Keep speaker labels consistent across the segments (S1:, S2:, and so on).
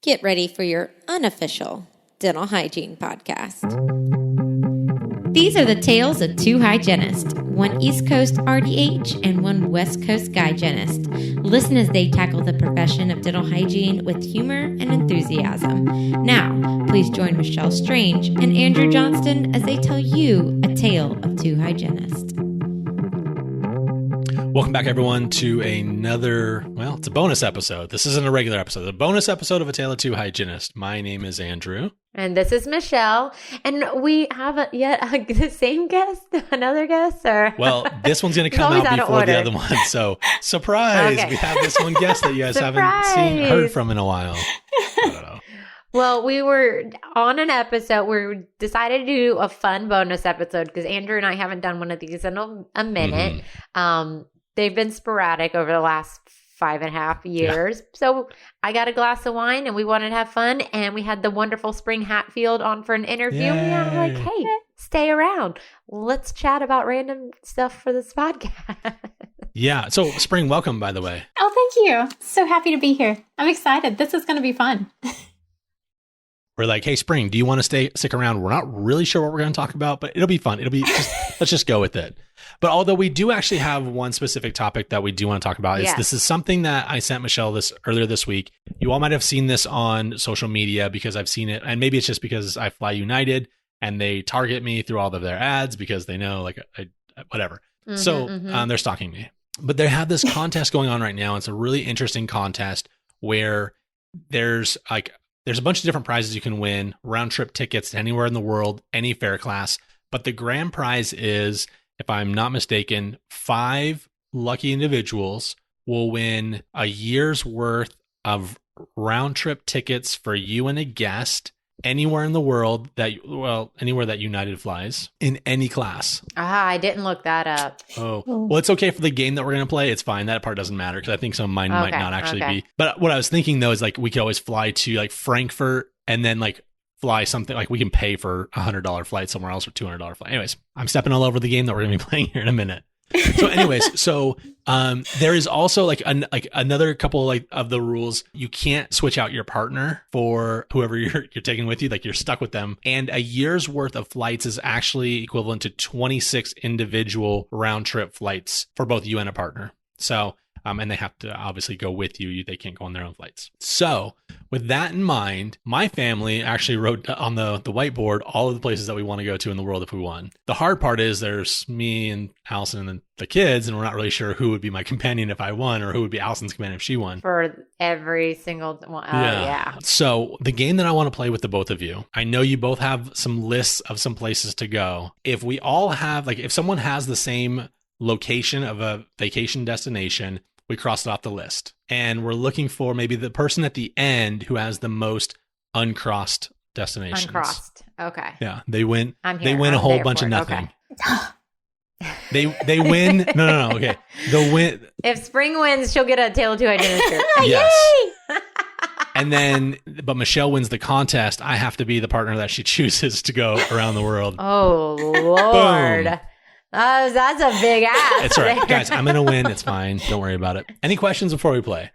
S1: Get ready for your unofficial dental hygiene podcast. These are the tales of two hygienists, one East Coast RDH and one West Coast hygienist. Listen as they tackle the profession of dental hygiene with humor and enthusiasm. Now, please join Michelle Strange and Andrew Johnston as they tell you a tale of two hygienists.
S2: Welcome back, everyone, to another, well, it's a bonus episode. This isn't a regular episode. A bonus episode of A Tale of Two Hygienists. My name is Andrew.
S3: And this is Michelle. And we have the same guest, another guest? Or
S2: Well, this one's going to come out before the other one. So, surprise,
S3: Okay.
S2: We have this one guest that you guys haven't heard from in a while. I don't know.
S3: Well, we were on an episode. We decided to do a fun bonus episode because Andrew and I haven't done one of these in a minute. They've been sporadic over the last 5.5 years. Yeah. So I got a glass of wine and we wanted to have fun. And we had the wonderful Spring Hatfield on for an interview. Yay. And I'm like, hey, stay around. Let's chat about random stuff for this podcast.
S2: Yeah. So Spring, welcome, by the way.
S4: Oh, thank you. So happy to be here. I'm excited. This is going to be fun.
S2: We're like, hey, Spring, do you want to stick around? We're not really sure what we're going to talk about, but it'll be fun. It'll be let's just go with it. But although we do actually have one specific topic that we do want to talk about, this is something that I sent Michelle earlier this week. You all might have seen this on social media because I've seen it. And maybe it's just because I fly United and they target me through all of their ads because they know whatever. So they're stalking me. But they have this contest going on right now. It's a really interesting contest where there's a bunch of different prizes you can win, round trip tickets to anywhere in the world, any fare class. But the grand prize is, if I'm not mistaken, 5 lucky individuals will win a year's worth of round trip tickets for you and a guest anywhere in the world anywhere that United flies in any class.
S3: I didn't look that up.
S2: Oh, well, it's okay for the game that we're going to play. It's fine. That part doesn't matter because I think some of mine might not actually be. But what I was thinking though is we could always fly to Frankfurt and then fly something we can pay for $100 flight somewhere else or $200 flight. Anyways, I'm stepping all over the game that we're going to be playing here in a minute. So anyways, there is also another couple of the rules. You can't switch out your partner for whoever you're taking with you. You're stuck with them. And a year's worth of flights is actually equivalent to 26 individual round trip flights for both you and a partner. So, and they have to obviously go with you. They can't go on their own flights. So with that in mind, my family actually wrote on the whiteboard all of the places that we want to go to in the world if we won. The hard part is there's me and Allison and then the kids, and we're not really sure who would be my companion if I won or who would be Allison's companion if she won.
S3: For every single one. Yeah.
S2: So the game that I want to play with the both of you, I know you both have some lists of some places to go. If we all have, if someone has the same location of a vacation destination, we crossed it off the list. And we're looking for maybe the person at the end who has the most uncrossed destinations.
S3: Uncrossed. Okay.
S2: Yeah. They win.
S3: They
S2: win a whole bunch of nothing. Okay. They win. No. Okay. They'll win.
S3: If Spring wins, she'll get a Tale of Two Hygienists shirt.
S2: Yes. And then, but Michelle wins the contest. I have to be the partner that she chooses to go around the world.
S3: Oh, Lord.
S2: Boom.
S3: That's a big ass.
S2: It's all right. Guys, I'm going to win. It's fine. Don't worry about it. Any questions before we play?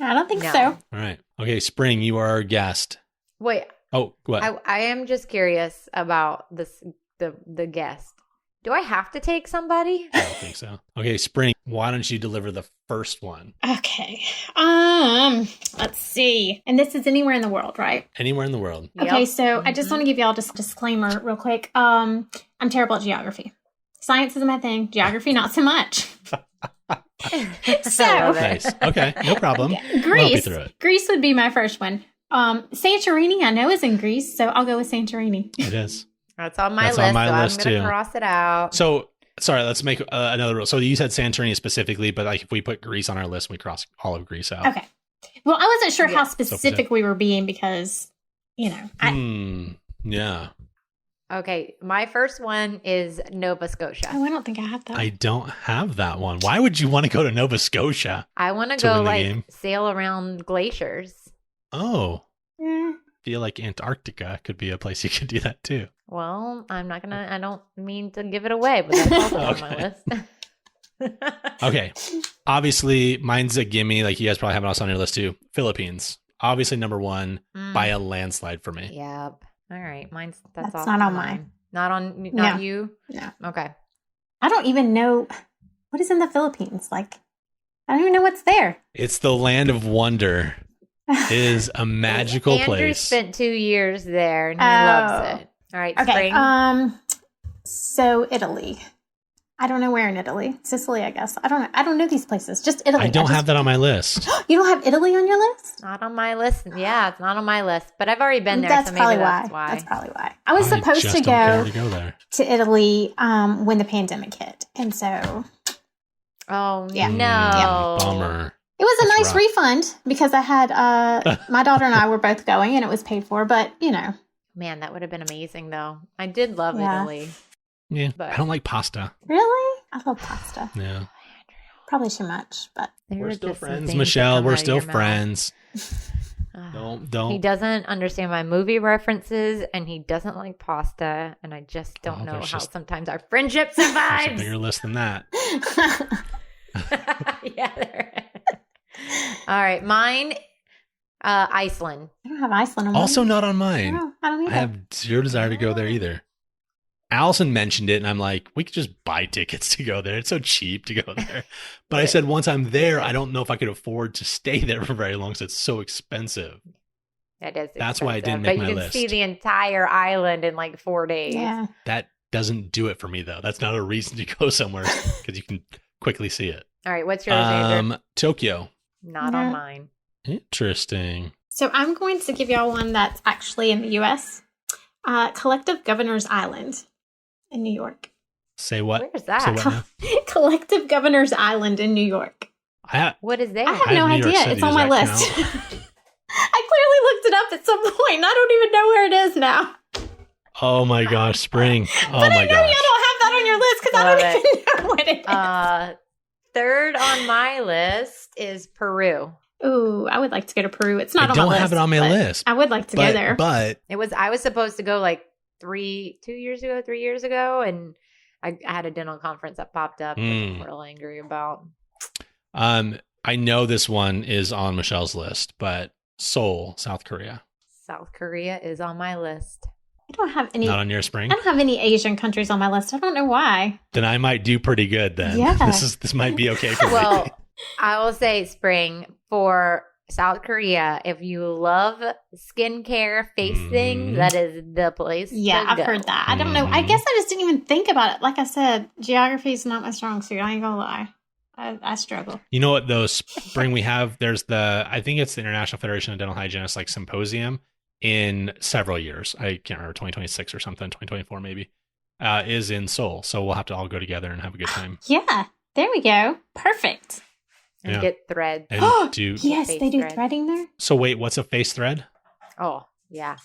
S4: I don't think so.
S2: All right. Okay, Spring, you are our guest.
S3: Wait.
S2: Oh, what?
S3: I am just curious about the guest. Do I have to take somebody?
S2: I don't think so. Okay, Spring, why don't you deliver the first one?
S4: Okay. Let's see. And this is anywhere in the world, right?
S2: Anywhere in the world.
S4: Okay, so I just want to give y'all just a disclaimer real quick. I'm terrible at geography. Science is my thing. Geography, not so much. So
S2: nice. Okay, no problem.
S4: Greece. Greece would be my first one. Santorini, I know is in Greece, so I'll go with Santorini.
S2: It is.
S3: That's on my list. I'm going to cross it out.
S2: So, sorry, let's make another rule. So you said Santorini specifically, but if we put Greece on our list, we cross all of Greece out.
S4: Okay. Well, I wasn't sure how specific we were being because, Yeah.
S3: Okay, my first one is Nova Scotia.
S4: Oh, I don't think I have that.
S2: I don't have that one. Why would you want to go to Nova Scotia?
S3: I want to go sail around glaciers.
S2: Oh. I feel like Antarctica could be a place you could do that too.
S3: Well, I don't mean to give it away, but that's also on my list.
S2: Okay. Obviously, mine's a gimme. You guys probably have it also on your list too. Philippines. obviously number one by a landslide for me.
S3: Yep. All right. That's
S4: not on mine.
S3: Not you?
S4: No.
S3: Okay.
S4: I don't even know what is in the Philippines. Like, I don't even know what's there.
S2: It's the land of wonder. It is a magical
S3: Andrew
S2: place.
S3: spent 2 years there and he loves it. All right,
S4: Okay.
S3: Spring.
S4: So Italy. I don't know where in Italy. Sicily, I guess. I don't know. I don't know these places. Just Italy.
S2: I don't have that on my list.
S4: You don't have Italy on your list?
S3: Not on my list. Yeah, it's not on my list. But I've already been there,
S4: That's
S3: so
S4: probably
S3: maybe that's why.
S4: That's probably why. I was
S2: I
S4: supposed
S2: just
S4: to
S2: don't care
S4: go
S2: to go there.
S4: to Italy when the pandemic hit. And so
S3: Oh,
S4: Yeah.
S3: no.
S4: Yeah.
S2: Bummer.
S4: it was a
S2: That's
S4: nice
S2: rough.
S4: refund because I had my daughter and I were both going and it was paid for. But, you know.
S3: Man, that would have been amazing, though. I did love
S4: Yeah.
S3: Italy.
S2: Yeah,
S3: But-
S2: I don't like pasta.
S4: Really? I love pasta.
S2: Yeah,
S4: Probably too much, but
S3: There
S2: we're
S3: were
S2: still
S3: just some
S2: friends,
S3: things that
S2: Michelle.
S3: come
S2: We're
S3: out of
S2: still
S3: your mouth.
S2: friends.
S3: Ugh.
S2: Don't.
S3: He doesn't understand my movie references, and he doesn't like pasta, and I just don't know
S2: there's
S3: how
S2: just-
S3: sometimes our friendship
S2: There's a
S3: survives.
S2: bigger list than that.
S3: Yeah. All right, mine, Iceland.
S4: I don't have Iceland on mine.
S2: Also not on
S4: I
S2: mine.
S4: don't
S2: I
S4: either.
S2: have zero desire to go there either. Allison mentioned it, and I'm like, we could just buy tickets to go there. It's so cheap to go there. But I said once I'm there, I don't know if I could afford to stay there for very long, so it's so expensive.
S3: It is.
S2: That's why I didn't
S3: expensive,
S2: make my
S3: But you can
S2: list.
S3: see the entire island in like 4 days.
S4: Yeah.
S2: That doesn't do it for me, though. That's not a reason to go somewhere because you can quickly see it.
S3: All right, what's yours, Andrew?
S2: Tokyo.
S3: Not
S4: No.
S3: on mine.
S2: Interesting.
S4: So I'm going to give y'all one that's actually in the U.S. Collective Governors Island in New York.
S2: Say what?
S3: Where's that?
S2: Say what now?
S4: Collective Governors Island in New York.
S3: What is there?
S4: I have
S2: I
S4: no
S2: have New York
S4: idea.
S2: City.
S4: It's on
S2: Does
S4: my
S2: that
S4: list.
S2: count?
S4: I clearly looked it up at some point, and I don't even know where it is now.
S2: Oh my gosh, Spring. Oh
S4: But
S2: my
S4: I know
S2: gosh.
S4: y'all don't have that on your list because I
S3: Love
S4: don't even know what it is.
S3: Third on my list is Peru.
S4: Ooh, I would like to go to Peru. It's not
S2: I
S4: on my
S2: don't
S4: list.
S2: have it on my
S4: but
S2: list.
S4: I would like to go there.
S2: But
S3: I was supposed to go like 3 years ago, and I had a dental conference that popped up that I'm real angry about.
S2: I know this one is on Michelle's list, but Seoul, South Korea.
S3: South Korea is on my list.
S4: I don't have any.
S2: Not on your, Spring?
S4: I don't have any Asian countries on my list. I don't know why.
S2: Then I might do pretty good then.
S4: Yeah.
S2: This might be okay for me.
S3: Well, I will say, Spring, for South Korea, if you love skincare, face things, that is the place.
S4: Yeah,
S3: to
S4: I've
S3: go.
S4: heard that. I don't know. I guess I just didn't even think about it. Like I said, geography is not my strong suit. I ain't gonna lie. I struggle.
S2: You know what, though, Spring, there's I think it's the International Federation of Dental Hygienists like symposium in several years. I can't remember, 2026 or something, 2024 maybe, is in Seoul. So we'll have to all go together and have a good time.
S4: Yeah, there we go. Perfect.
S3: And
S2: Yeah.
S3: get threads.
S2: And do
S4: Yes,
S3: Face
S4: they do
S3: thread.
S4: threading there.
S2: So wait, what's a face thread?
S3: Oh, yeah.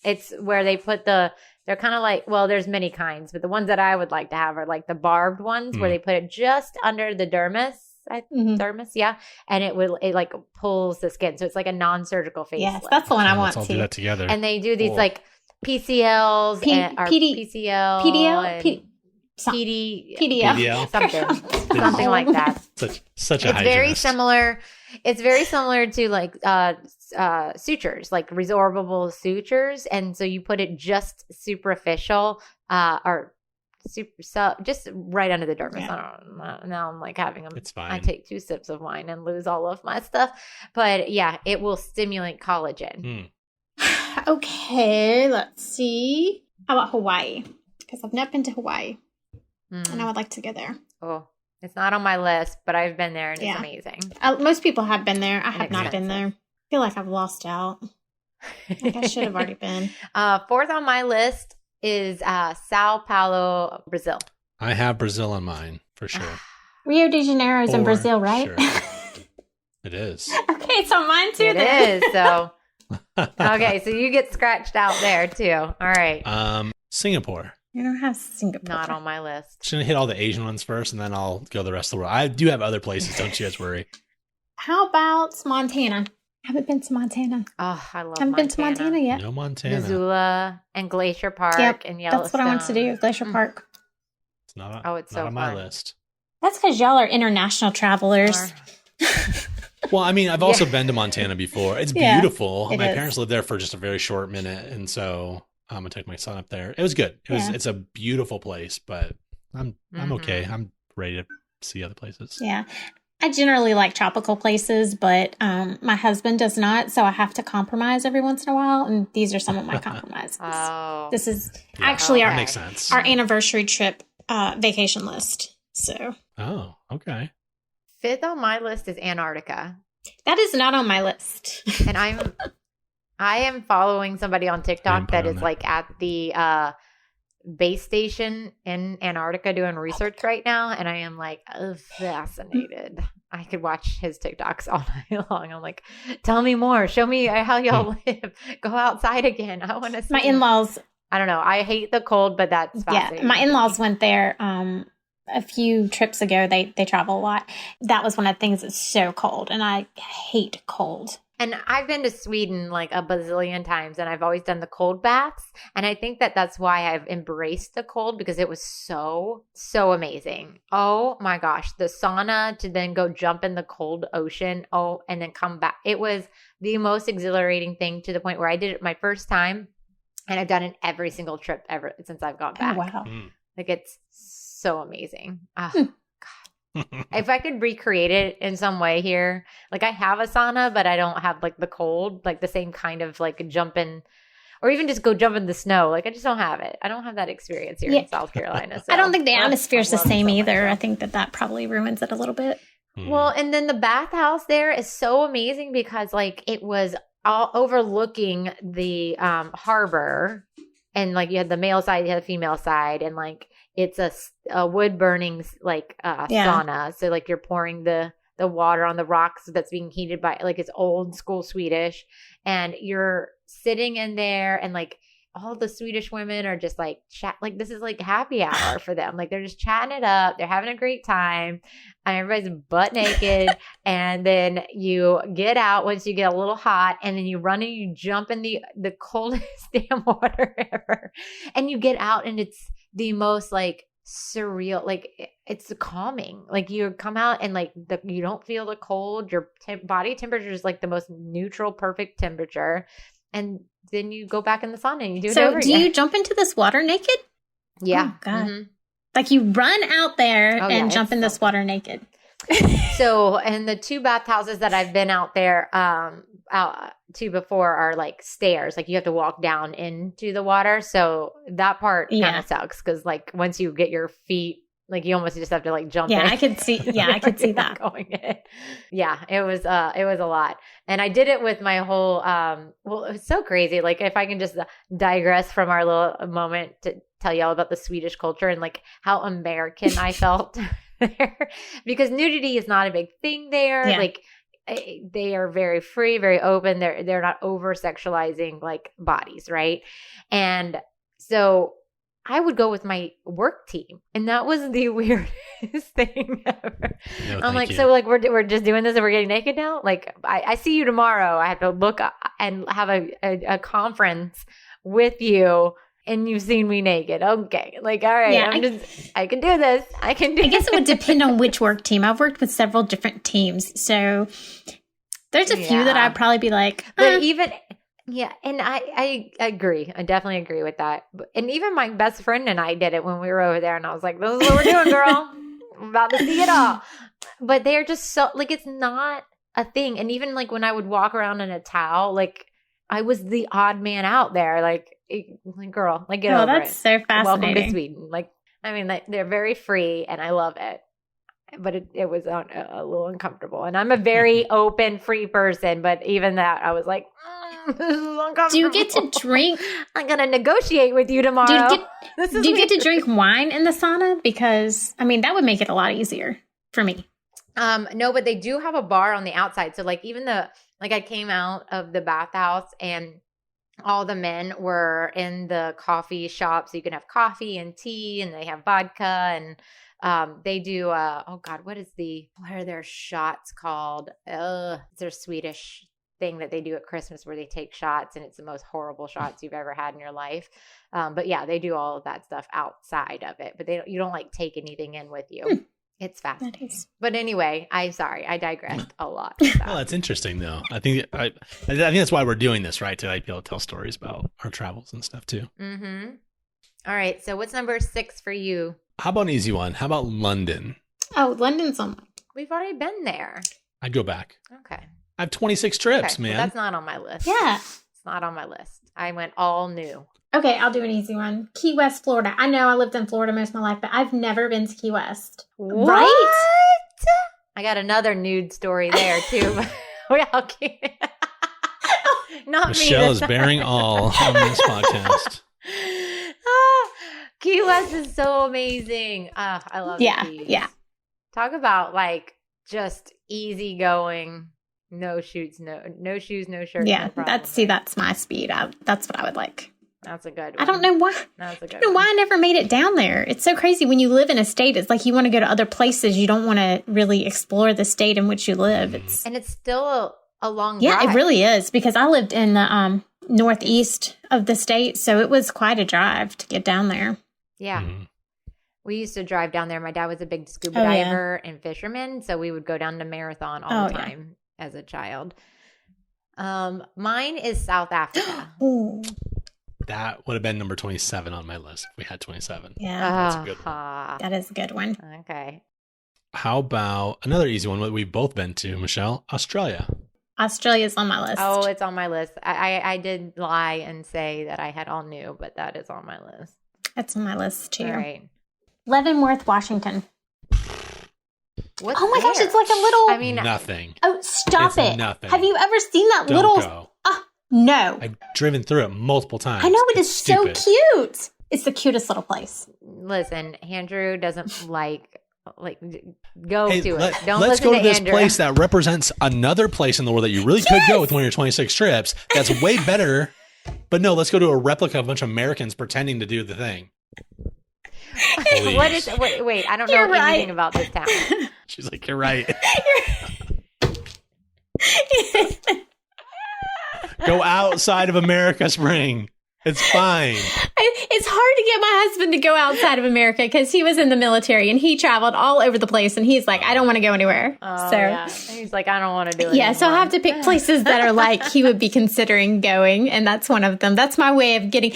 S3: It's where they put they're kind of like, well, there's many kinds, but the ones that I would like to have are like the barbed ones where they put it just under the dermis. Dermis, yeah. And it like pulls the skin. So it's like a non-surgical face.
S4: Yes, that's the one I want
S2: Let's all
S4: to.
S2: do that together.
S3: And they do these
S2: Cool.
S3: like PCLs and or
S4: PD
S3: PCL.
S4: PDL?
S3: and PD.
S4: PDL.
S3: Something like that.
S2: Such a
S3: It's very
S2: hygienist.
S3: similar. It's very similar to like sutures, like resorbable sutures, and so you put it just superficial or just right under the dermis.
S4: Yeah.
S3: I don't know. Now I'm like having them.
S2: It's fine.
S3: I take 2 sips of wine and lose all of my stuff, but yeah, it will stimulate collagen.
S4: Okay, let's see. How about Hawaii? Because I've not been to Hawaii, and I would like to go there.
S3: Oh, it's not on my list, but I've been there and
S4: Yeah.
S3: it's amazing.
S4: Most people have been there. I have not
S3: Inexpensive.
S4: been there. I feel like I've lost out. Like I should have already been.
S3: Fourth on my list is Sao Paulo, Brazil.
S2: I have Brazil on mine for sure.
S4: Rio de Janeiro is in
S2: For
S4: Brazil, right?
S2: sure. It is.
S4: Okay, it's on mine too.
S3: It
S4: then.
S3: is. So, okay, so you get scratched out there too. All right.
S2: Singapore.
S4: You don't have Singapore.
S3: Not on my list.
S2: Just gonna hit all the Asian ones first, and then I'll go the rest of the world. I do have other places. Don't you guys worry.
S4: How about Montana? I haven't been to Montana.
S3: Oh, I love
S4: Haven't been to Montana yet.
S2: No Montana.
S3: Missoula and Glacier Park
S4: Yep,
S3: and Yellowstone.
S4: that's what I want to do. Glacier Park.
S2: It's not.
S3: Oh, it's
S2: not
S3: so
S2: on my
S3: fun.
S2: list.
S4: That's because y'all are international travelers.
S2: Well, I mean, I've also been to Montana before. It's beautiful.
S4: It
S2: My
S4: is.
S2: parents lived there for just a very short minute, and so I took my son up there. It was good. It's a beautiful place, but I'm okay. I'm ready to see other places.
S4: Yeah. I generally like tropical places, but my husband does not, so I have to compromise every once in a while, and these are some of my compromises. This is actually
S2: that makes sense.
S4: our anniversary trip vacation list. So.
S2: Oh, okay.
S3: 5th on my list is Antarctica.
S4: That is not on my list.
S3: And I am following somebody on TikTok that is like at the base station in Antarctica doing research right now, and I am like fascinated. I could watch his TikToks all night long. I'm like, tell me more. Show me how y'all live. Go outside again. I want to see.
S4: My in-laws.
S3: I don't know. I hate the cold, but that's fascinating.
S4: Yeah, my in-laws went there a few trips ago. They travel a lot. That was one of the things that's so cold, and I hate cold.
S3: And I've been to Sweden like a bazillion times, and I've always done the cold baths. And I think that that's why I've embraced the cold, because it was so, so amazing. Oh my gosh. The sauna to then go jump in the cold ocean. Oh, and then come back. It was the most exhilarating thing, to the point where I did it my first time, and I've done it every single trip ever since I've gone back.
S4: Oh, wow.
S3: Like, it's so amazing. If I could recreate it in some way here, like I have a sauna, but I don't have like the cold, like the same kind of like jumping, or even just go jump in the snow. Like I just don't have it. I don't have that experience here in South Carolina. So
S4: I don't think the atmosphere is the same either. I think that probably ruins it a little bit.
S3: Well, and then the bathhouse there is so amazing, because like it was all overlooking the harbor, and like you had the male side, you had the female side, and like it's a wood burning like sauna. So like you're pouring the water on the rocks that's being heated by, like, it's old school Swedish, and you're sitting in there, and like all the Swedish women are just like chat, like this is like happy hour for them. Like they're just chatting it up. They're having a great time. And everybody's butt naked. And then you get out once you get a little hot, and then you run and you jump in the coldest damn water ever. And you get out, and it's the most like surreal, like it's calming. Like you come out, and like you don't feel the cold. Your body temperature is like the most neutral, perfect temperature. And then you go back in the sauna and you do it over again.
S4: So do you jump into this water naked?
S3: Yeah.
S4: Oh, God. Like you run out there and jump in this water naked.
S3: So, and the 2 bathhouses that I've been out there out to before are like stairs. Like you have to walk down into the water. So that part kind of sucks, because like once you get your feet, like you almost just have to like jump in.
S4: I could see. Yeah, I could see that.
S3: Going in. Yeah, it was a lot. And I did it with my whole, well, it was so crazy. Like if I can just digress from our little moment to tell you all about the Swedish culture and like how American I felt there, because nudity is not a big thing there. Yeah. Like they are very free, very open. They're not over sexualizing like bodies. Right. And so I would go with my work team, and that was the weirdest thing ever. No, I'm like, so like we're just doing this and we're getting naked now. Like I see you tomorrow. I have to look and have a conference with you, and you've seen me naked. Okay, like all right, I can do this. I guess
S4: it would depend on which work team. I've worked with several different teams, so there's a few that I'd probably be like,
S3: but even. Yeah, and I agree. I definitely agree with that. And even my best friend and I did it when we were over there, and I was like, this is what we're doing, girl. I'm about to see it all. But they're just so, like, it's not a thing. And even, like, when I would walk around in a towel, like, I was the odd man out there. Like girl, like, get over it. Oh,
S4: that's so fascinating.
S3: Welcome to Sweden. Like, I mean, like, they're very free, and I love it. But it was a little uncomfortable. And I'm a very open, free person. But even that, I was like, this is uncomfortable.
S4: Do you get to drink?
S3: I'm going to negotiate with you tomorrow.
S4: Do you get to drink wine in the sauna? Because, I mean, that would make it a lot easier for me.
S3: No, but they do have a bar on the outside. So, like, even I came out of the bathhouse, and all the men were in the coffee shop. So you can have coffee and tea, and they have vodka, and they do, what are their shots called? It's their Swedish thing that they do at Christmas where they take shots, and it's the most horrible shots you've ever had in your life. But yeah, they do all of that stuff outside of it, but you don't like take anything in with you. It's fascinating. But anyway, I'm sorry. I digressed a lot.
S2: Well, that's interesting, though. I think that's why we're doing this, right? To like, be able to tell stories about our travels and stuff, too.
S3: Mm-hmm. All right. So what's number 6 for you?
S2: How about an easy one? How about London?
S4: Oh, London's on mine.
S3: We've already been there.
S2: I'd go back.
S3: Okay.
S2: I have 26 trips, man.
S3: Well, that's not on my list.
S4: Yeah.
S3: It's not on my list. I went all new.
S4: Okay, I'll do an easy one. Key West, Florida. I know I lived in Florida most of my life, but I've never been to Key West.
S3: What?
S4: Right?
S3: I got another nude story there, too. Well, not
S2: Michelle
S3: me.
S2: is bearing all on this podcast.
S3: Key West is so amazing. I love Keys.
S4: Yeah.
S3: Talk about like just easy going, no shoes, no shirt.
S4: Yeah,
S3: no problem.
S4: that's my speed. That's what I would like.
S3: That's a good one.
S4: I don't know why.
S3: That's a good
S4: I don't know why I never made it down there. It's so crazy when you live in a state. It's like you want to go to other places. You don't want to really explore the state in which you live.
S3: And it's still a long
S4: drive.
S3: drive.
S4: It really is, because I lived in the northeast of the state, so it was quite a drive to get down there.
S3: Yeah. Mm-hmm. We used to drive down there. My dad was a big scuba diver and fisherman, so we would go down to Marathon all the time as a child. Mine is South Africa.
S4: Ooh.
S2: That would have been number 27 on my list if we had 27.
S4: Yeah.
S2: That's a good one.
S4: That is a good one.
S3: Okay.
S2: How about another easy one that we've both been to, Michelle? Australia.
S4: Australia's on my list.
S3: Oh, it's on my list. I did lie and say that I had all new, but that is on my list.
S4: That's on my list, too.
S3: All right.
S4: Leavenworth, Washington.
S3: What's
S4: oh my gosh,
S3: there?
S4: it's like a little...
S3: I mean...
S2: Nothing.
S4: Oh, stop it.
S2: Nothing.
S4: Have you ever seen that
S2: Don't
S4: little...
S2: go.
S4: No.
S2: I've driven through it multiple times.
S4: I know, it is
S2: stupid.
S4: so cute. It's the cutest little place.
S3: Listen, Andrew doesn't go to it.
S2: Let's
S3: Don't
S2: go
S3: listen
S2: to this
S3: Andrew.
S2: place that represents another place in the world that you really could go with one of your 26 trips. That's way better. But no, let's go to a replica of a bunch of Americans pretending to do the thing.
S3: Wait, I don't know anything about this town.
S2: She's like, you're right. Go outside of America, Spring. It's fine.
S4: It's hard to get my husband to go outside of America because he was in the military and he traveled all over the place and he's like, I don't want to go anywhere.
S3: He's like, I don't want to do it.
S4: Yeah, so I have to pick places that are like he would be considering going, and that's one of them. That's my way of getting.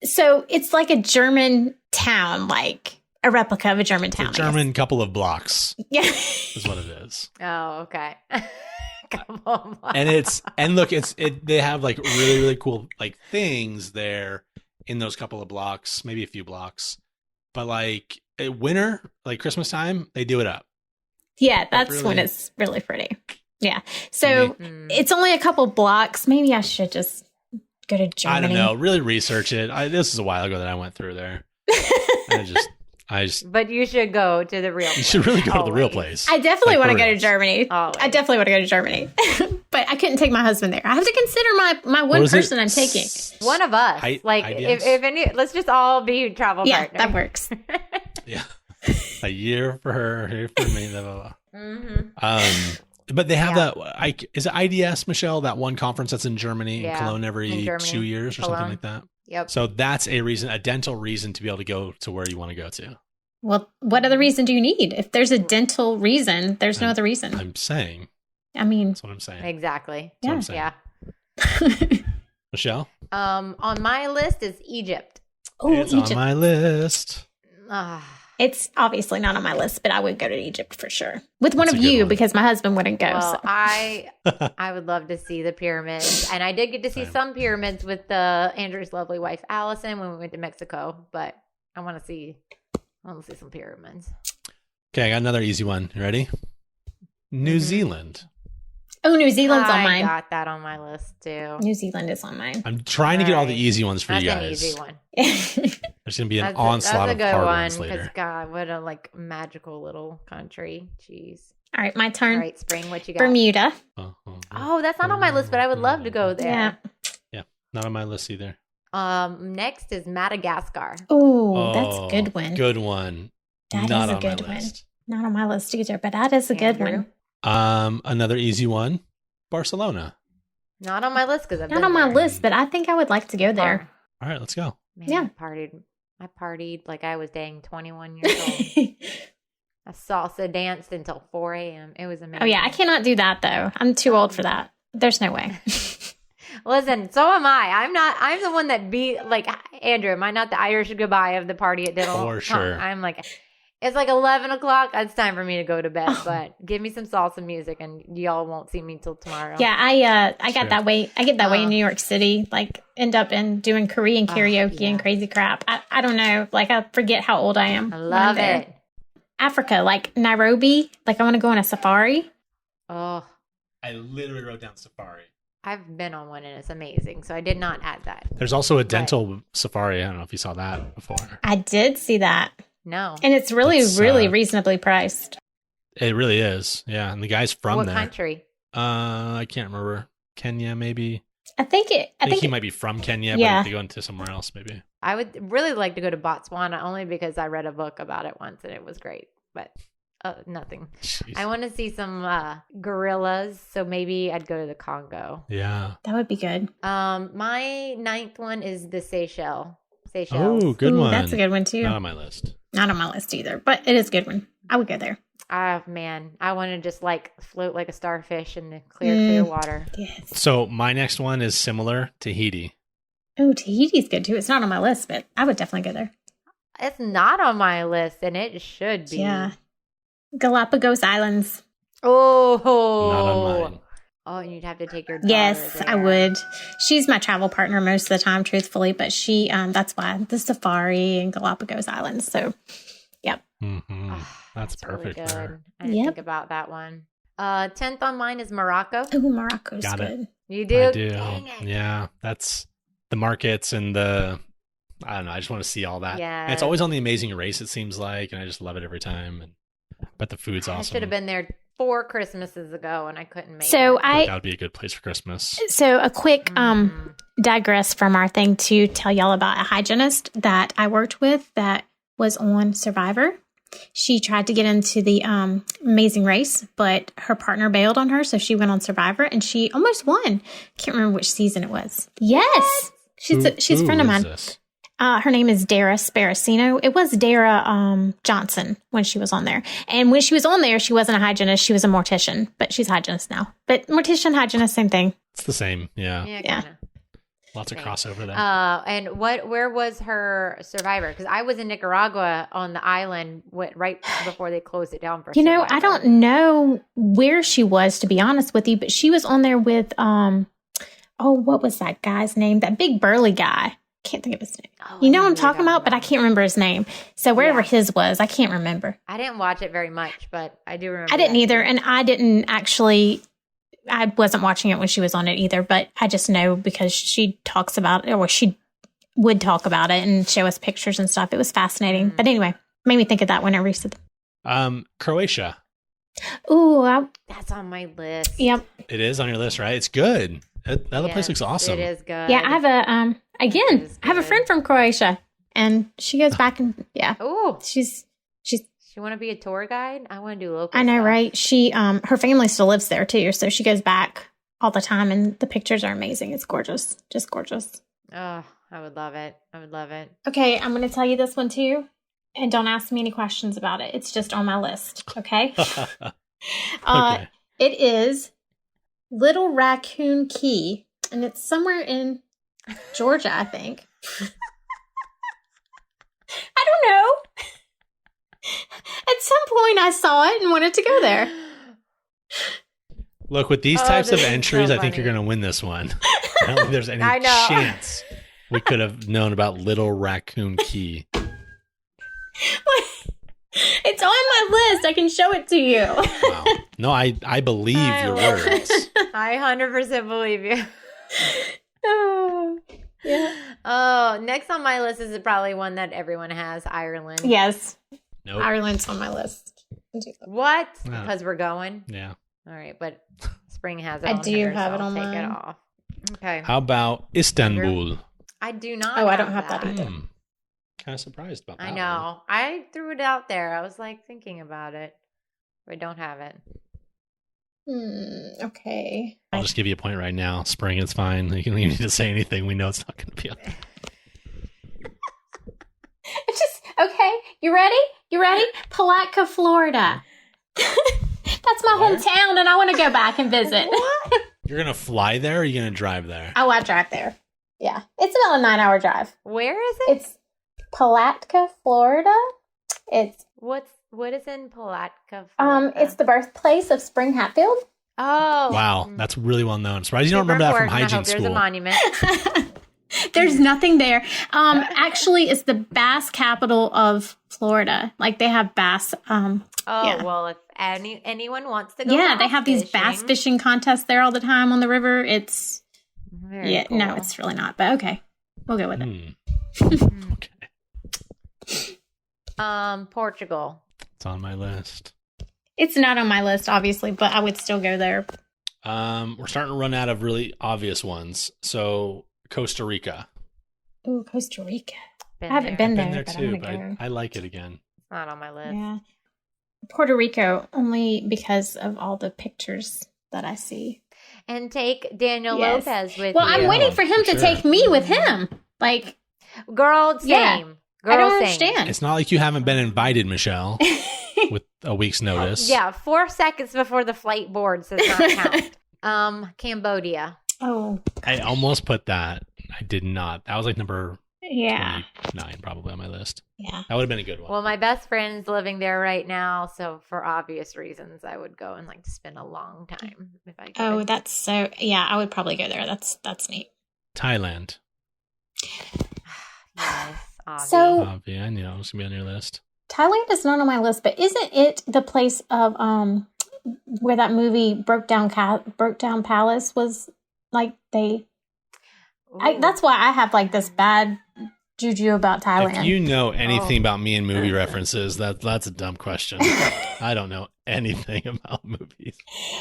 S4: So it's like a German town, like a replica of a German town.
S2: It's a German couple of blocks.
S4: Yeah,
S2: is what it is.
S3: Oh, okay.
S2: They have like really, really cool like things there in those couple of blocks, maybe a few blocks, but like winter, like Christmas time, they do it up.
S4: Yeah, that's when it's really pretty. Yeah, so it's only a couple blocks. Maybe I should just go to Germany.
S2: I don't know. Really research it. This is a while ago that I went through there.
S3: But you should go to the real place.
S2: You should really go to the real place.
S4: I definitely want to go to Germany.
S3: Always.
S4: I definitely want to go to Germany. But I couldn't take my husband there. I have to consider my one person I'm taking.
S3: If let's just all be travel partners.
S4: Yeah, that works.
S2: Yeah. A year for her, a year for me, blah, blah, blah. Mm-hmm. But they have that, is it IDS, Michelle, that one conference that's in Germany, in Cologne every 2 years or something like that?
S3: Yep.
S2: So that's a dental reason to be able to go to where you want to go to.
S4: Well, what other reason do you need? If there's a dental reason, there's no other reason.
S2: I'm saying.
S4: I mean.
S2: That's what I'm saying.
S3: Exactly.
S2: That's what I'm saying. Michelle?
S3: On my list is Egypt.
S4: Oh,
S2: it's
S4: Egypt.
S2: on my list.
S4: It's obviously not on my list, but I would go to Egypt for sure. With one of you, because my husband wouldn't go.
S3: Well,
S4: so.
S3: I would love to see the pyramids. And I did get to see some pyramids with Andrew's lovely wife, Allison, when we went to Mexico. But I want to see some pyramids.
S2: Okay, I got another easy one. You ready? New Zealand.
S4: Oh, New Zealand's on mine.
S3: I got that on my list too.
S4: New Zealand is on mine.
S2: I'm trying to get all the easy ones for you guys.
S3: That's an easy one.
S2: There's going to be an onslaught of hard ones later.
S3: Because God, what a magical little country. Jeez.
S4: All right, my turn.
S3: All right, Spring, what you got?
S4: Bermuda.
S3: Oh, that's not on my list, but I would love to go there.
S2: Yeah, not on my list either.
S3: Next is Madagascar.
S4: Oh, that's a good one.
S2: Good one.
S4: That
S2: not
S4: is a
S2: on
S4: good
S2: my
S4: one.
S2: list.
S4: Not on my list either, but that is a good one.
S2: Another easy one. Barcelona.
S3: Not on my list because
S4: not on my list, but I think I would like to go there.
S2: All right, let's go.
S3: Man, I partied like I was dang 21 years old. I salsa danced until 4 a.m. It was amazing.
S4: Oh, yeah. I cannot do that, though. I'm too old for that. There's no way.
S3: Listen, so am I. I'm the one that Andrew, am I not the Irish goodbye of the party at dinner?
S2: For sure.
S3: I'm like, it's like 11 o'clock. It's time for me to go to bed, but give me some salsa music and y'all won't see me till tomorrow.
S4: Yeah, I got that way. I get that way in New York City. Like, end up in doing Korean karaoke and crazy crap. I don't know. Like, I forget how old I am.
S3: I love it.
S4: Africa, like Nairobi. Like, I want to go on a safari.
S3: Oh.
S2: I literally wrote down safari.
S3: I've been on one and it's amazing. So I did not add that.
S2: There's also a dental safari. I don't know if you saw that before.
S4: I did see that.
S3: No.
S4: And it's really reasonably priced.
S2: It really is. Yeah. And the guy's from there.
S3: What country?
S2: I can't remember. Kenya, maybe.
S4: I think
S2: he might be from Kenya, but if they go into somewhere else, maybe.
S3: I would really like to go to Botswana only because I read a book about it once and it was great. But nothing.
S2: Jeez.
S3: I want to see some gorillas, so maybe I'd go to the Congo.
S2: Yeah.
S4: That would be good.
S3: My 9th one is the Seychelles.
S2: Oh, good one.
S4: That's a good one too.
S2: Not on my list.
S4: Not on my list either, but it is a good one. I would go there.
S3: Man, I want to just float like a starfish in the clear water.
S4: Yes.
S2: So my next one is similar, Tahiti.
S4: Oh, Tahiti's good too. It's not on my list, but I would definitely go there.
S3: It's not on my list, and it should be.
S4: Yeah. Galapagos Islands.
S3: Oh.
S2: Not on mine.
S3: Oh, and you'd have to take your daughter
S4: Yes,
S3: there.
S4: I would. She's my travel partner most of the time, truthfully, but she, that's why the safari and Galapagos Islands. So, yep.
S2: Mm-hmm. That's perfect.
S3: Really
S2: for
S3: good.
S2: her.
S3: I didn't think about that one. 10th on mine is Morocco.
S4: Oh, Morocco's
S2: Got it.
S4: good.
S3: You do?
S2: I do.
S3: Dang it.
S2: Yeah. That's the markets and I don't know. I just want to see all that.
S3: Yeah.
S2: And it's always on The Amazing Race, it seems like, and I just love it every time. But the food's awesome.
S3: I should have been there 4 Christmases ago, and I couldn't make
S4: So
S3: it.
S2: That would be a good place for Christmas.
S4: So a quick digress from our thing to tell y'all about a hygienist that I worked with that was on Survivor. She tried to get into the Amazing Race, but her partner bailed on her, so she went on Survivor, and she almost won. Can't remember which season it was. Yes, she's a friend of mine. Her name is Dara Sparacino. It was Dara Johnson when she was on there. And when she was on there, she wasn't a hygienist. She was a mortician, but she's a hygienist now. But mortician, hygienist, same thing.
S2: It's the same. Yeah.
S3: Yeah.
S2: Lots of crossover there.
S3: And where was her Survivor? Because I was in Nicaragua on the island right before they closed it down for Survivor.
S4: I don't know where she was, to be honest with you, but she was on there with, what was that guy's name? That big burly guy. Can't think of his name. You know what I'm talking about, but I can't remember his name. So wherever his was, I can't remember.
S3: I didn't watch it very much, but I do remember.
S4: I didn't either, and I wasn't watching it when she was on it either, but I just know because she talks about it, or she would talk about it and show us pictures and stuff. It was fascinating. But anyway, made me think of that whenever you said
S2: Croatia.
S4: Ooh,
S3: that's on my list.
S4: Yep.
S2: It is on your list, right? It's good. That other place looks awesome.
S3: It is good.
S4: Yeah, I have I have a friend from Croatia, and she goes back and
S3: Oh,
S4: she's.
S3: She want to be a tour guide? I want to do local.
S4: I know,
S3: stuff.
S4: right? She her family still lives there too, so she goes back all the time, and the pictures are amazing. It's gorgeous, just gorgeous.
S3: Oh, I would love it.
S4: Okay, I'm going to tell you this one too, and don't ask me any questions about it. It's just on my list. Okay.
S2: Okay.
S4: It is Little Raccoon Key, and it's somewhere in Georgia, I think. I don't know. At some point, I saw it and wanted to go there.
S2: Look, with these types of entries,
S3: so
S2: I think you're going to win this one. I don't think there's any
S3: I know.
S2: chance we could have known about Little Raccoon Key.
S4: It's on my list. I can show it to you.
S2: Wow. No, I believe your words.
S3: I 100% believe you.
S4: Oh, yeah.
S3: Oh, next on my list is probably one that everyone has, Ireland.
S4: Yes.
S2: Nope.
S4: Ireland's on my list.
S3: What?
S2: Yeah.
S3: Because we're going?
S2: Yeah.
S3: All right, but Spring has it
S4: I
S3: on
S4: do
S3: here,
S4: have
S3: so
S4: it on
S3: I'll take
S4: mine.
S3: it off. Okay.
S2: How about Istanbul?
S3: I do not.
S4: Oh, I don't have that either.
S2: Kind of surprised about that.
S3: I know. I threw it out there. I was like thinking about it, but I don't have it.
S4: Okay.
S2: I'll just give you a point right now. Spring is fine. You don't even need to say anything. We know it's not going to be on there.
S4: It's just, okay. You ready? You ready? Palatka, Florida. That's my hometown, and I want to go back and visit.
S2: You're going to fly there or are you going to drive there?
S4: Oh, I drive there. Yeah. It's about a 9-hour drive.
S3: Where is it?
S4: It's Palatka, Florida.
S3: What is in Palatka, Florida?
S4: It's the birthplace of Spring Hatfield.
S3: Oh.
S2: Wow, that's really well known. Surprised you don't remember that from hygiene school.
S3: There's a monument.
S4: There's nothing there. Actually, it's the bass capital of Florida. Like they have bass.
S3: Well, if anyone wants to go,
S4: they have these bass fishing contests there all the time on the river. It's
S3: Very cool.
S4: No, it's really not. But okay, we'll go with it.
S2: Okay.
S3: Portugal.
S2: It's on my list.
S4: It's not on my list, obviously, but I would still go there.
S2: We're starting to run out of really obvious ones. So Costa Rica.
S4: Ooh, Costa Rica. I haven't been there
S2: too,
S4: I'm
S2: but
S4: gonna go.
S2: I like it again.
S3: It's not on my list.
S4: Yeah. Puerto Rico, only because of all the pictures that I see.
S3: And take Daniel Lopez with you.
S4: Well, I'm waiting for him to take me with him. Like,
S3: girl, same.
S4: Yeah.
S3: Girl,
S4: I don't
S3: same.
S4: understand.
S2: It's not like you haven't been invited, Michelle, with a week's notice.
S3: Yeah, 4 seconds before the flight board says not count. Cambodia.
S4: Oh,
S2: I almost put that. I did not. That was like number 29 probably on my list.
S4: Yeah.
S2: That would have been a good one.
S3: Well, my best friend's living there right now, so for obvious reasons, I would go and like spend a long time if I could.
S4: Oh, that's so. Yeah, I would probably go there. That's neat.
S2: Thailand.
S3: Yes, Avi.
S4: So
S2: Avi, I knew it was going to be on your list.
S4: Thailand is not on my list, but isn't it the place of where that movie Broke Down Palace was? Like that's why I have like this bad juju about Thailand.
S2: If you know anything about me and movie references, that's a dumb question. I don't know anything about movies.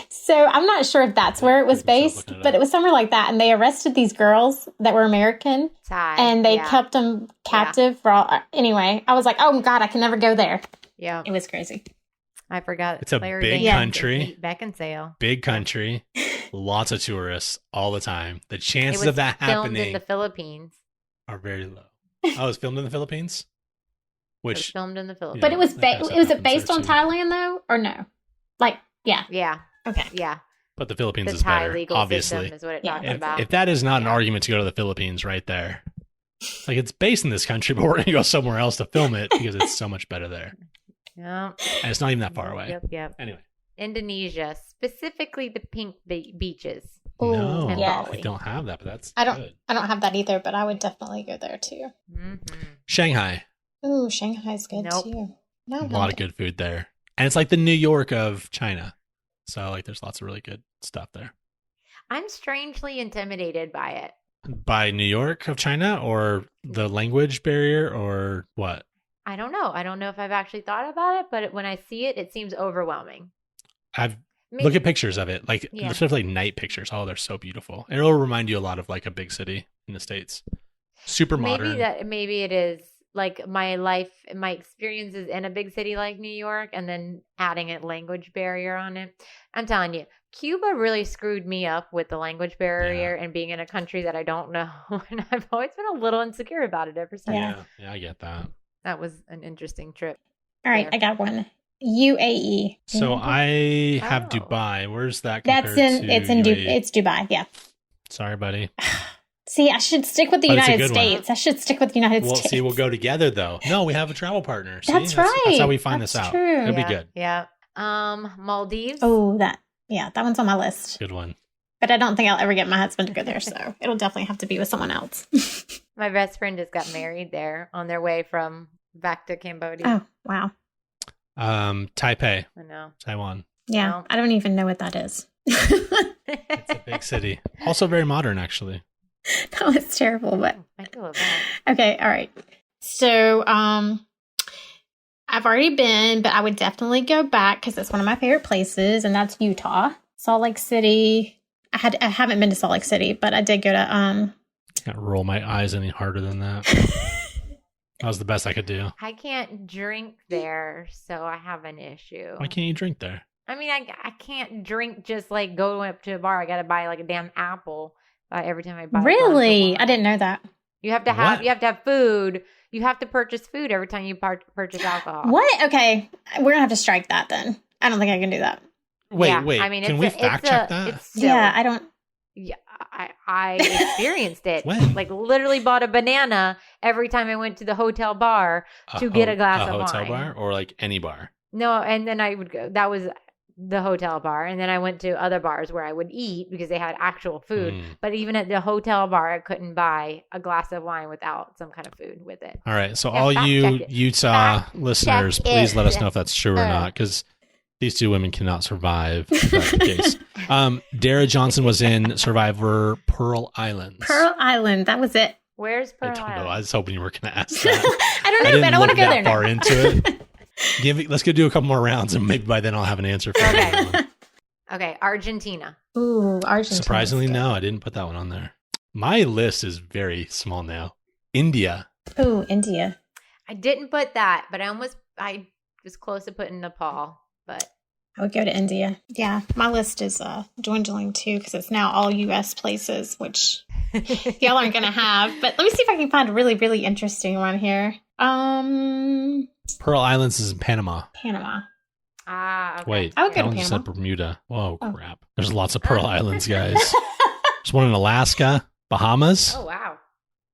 S4: So I'm not sure if that's where it was based, but it was somewhere like that. And they arrested these girls that were American, and they kept them captive for all. Anyway, I was like, oh God, I can never go there.
S3: Yeah,
S4: it was crazy.
S3: I forgot.
S2: It's a
S3: Claire
S2: big
S3: Danes
S2: country.
S3: Beckinsale.
S2: Big country. Lots of tourists all the time. The chances
S3: It was
S2: of that
S3: filmed
S2: happening
S3: in the Philippines.
S2: are very low. Oh, it was filmed in the Philippines?
S3: It was filmed in the Philippines.
S4: But it was
S2: was
S4: it based on Thailand though, or no? Like, yeah.
S3: Yeah.
S4: Okay.
S3: Yeah.
S2: But the Philippines
S3: The
S2: is
S3: Thai
S2: better,
S3: legal
S2: obviously.
S3: system is what it talks about.
S2: If that is not an argument to go to the Philippines right there. Like, it's based in this country, but we're going to go somewhere else to film it because it's so much better there.
S3: Yeah.
S2: And it's not even that far away.
S3: Yep.
S2: Anyway.
S3: Indonesia, specifically the pink beaches.
S2: No,
S3: and
S4: yeah.
S3: Bali.
S2: I don't have that, but that's
S4: I don't
S2: good.
S4: have that either, but I would definitely go there too.
S3: Mm-hmm.
S2: Shanghai.
S4: Ooh, Shanghai's good
S3: Nope.
S4: too. No,
S2: A lot of good food there. And it's like the New York of China. So, like, there's lots of really good stuff there.
S3: I'm strangely intimidated by it.
S2: By New York of China or the language barrier or what?
S3: I don't know. I don't know if I've actually thought about it, but when I see it, it seems overwhelming.
S2: Look at pictures of it, like
S3: Yeah.
S2: sort of like night pictures. Oh, they're so beautiful. It'll remind you a lot of like a big city in the States. Super modern.
S3: Maybe it is like my life, my experiences in a big city like New York, and then adding a language barrier on it. I'm telling you, Cuba really screwed me up with the language barrier and being in a country that I don't know, and I've always been a little insecure about it ever since.
S2: Yeah, I get that.
S3: That was an interesting trip.
S4: All right, I got one. UAE.
S2: So I have
S3: Oh.
S2: Dubai. Where's that compared
S4: It's
S2: to UAE?
S4: it's Dubai. Yeah.
S2: Sorry, buddy.
S4: See, I should stick with the
S2: But it's a
S4: United
S2: good one.
S4: States. I should stick with the United
S2: Well,
S4: States.
S2: see, we'll go together though. No, we have a travel partner. See?
S4: That's right.
S2: That's how we find
S4: That's
S2: this out.
S4: true.
S2: It'll be good.
S3: Yeah. Maldives.
S4: Oh, that one's on my list.
S2: Good one.
S4: But I don't think I'll ever get my husband to go there, so it'll definitely have to be with someone else.
S3: My best friend just got married there on their way from back to Cambodia.
S4: Oh, wow.
S2: Taipei,
S3: I know.
S2: Taiwan.
S4: Yeah,
S3: Well.
S4: I don't even know what that is.
S2: It's a big city. Also very modern, actually.
S4: That was terrible, but
S3: I feel bad.
S4: okay, all right. So, I've already been, but I would definitely go back because it's one of my favorite places, and that's Utah, Salt Lake City. I haven't been to Salt Lake City, but I did go to
S2: Can't roll my eyes any harder than that. That was the best I could do.
S3: I can't drink there, so I have an issue.
S2: Why can't you drink there?
S3: I mean, I can't drink just like go up to a bar. I got to buy like a damn apple every time I buy. a glass of
S4: Really?
S3: wine.
S4: I didn't know that.
S3: You have to have food. You have to purchase food every time you purchase alcohol.
S4: What? Okay. We're going to have to strike that then. I don't think I can do that.
S2: Wait.
S3: I mean,
S2: can we fact check that?
S3: It's silly.
S4: Yeah, I don't.
S3: Yeah, I experienced it.
S2: When?
S3: Like literally bought a banana every time I went to the hotel bar to get a glass of wine.
S2: A hotel bar or like any bar?
S3: No, and then I would go. That was the hotel bar, and then I went to other bars where I would eat because they had actual food. But even at the hotel bar, I couldn't buy a glass of wine without some kind of food with it.
S2: All right, so all you Utah listeners, please let us know if that's true or not, because these two women cannot survive that case. Dara Johnson was in Survivor Pearl Islands.
S4: Pearl Island. That was it.
S3: Where's Pearl
S2: I don't know.
S3: Island?
S2: I was hoping you were going to ask that.
S4: I don't know, but I want to go there now.
S2: Far into it. Let's go do a couple more rounds, and maybe by then I'll have an answer for you.
S3: Okay, Argentina.
S4: Ooh, Argentina.
S2: Surprisingly, no, I didn't put that one on there. My list is very small now. India.
S4: Ooh, India.
S3: I didn't put that, but I was close to putting Nepal, but
S4: I would go to India. Yeah, my list is dwindling too because it's now all U.S. places, which y'all aren't going to have. But let me see if I can find a really, really interesting one here.
S2: Pearl Islands is in Panama.
S4: Panama.
S3: Okay.
S2: Wait,
S4: I would go to
S2: Alan just
S4: Panama.
S2: said Bermuda. Whoa, crap. There's lots of Pearl Islands, guys. There's one in Alaska, Bahamas.
S3: Oh, wow.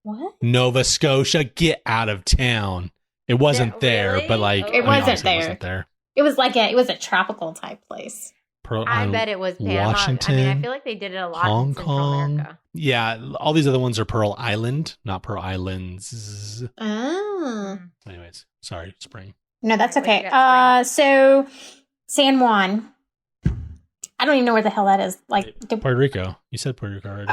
S4: What?
S2: Nova Scotia, get out of town. It wasn't there,
S3: really?
S2: but like
S3: It
S4: wasn't
S2: obviously
S4: there.
S2: It wasn't there.
S4: It was like it was a tropical type place.
S2: Pearl
S3: I
S2: Island,
S3: bet it was Panama.
S2: Washington,
S3: I mean, I feel like they did it a lot
S2: Hong
S3: in Central
S2: Kong.
S3: America.
S2: Yeah, all these other ones are Pearl Island, not Pearl Islands.
S4: Oh.
S2: Anyways, sorry, Spring.
S4: No, that's
S3: What you
S4: okay.
S3: got,
S4: So San Juan. I don't even know where the hell that is. Like
S2: Puerto Rico. You said Puerto Rico already.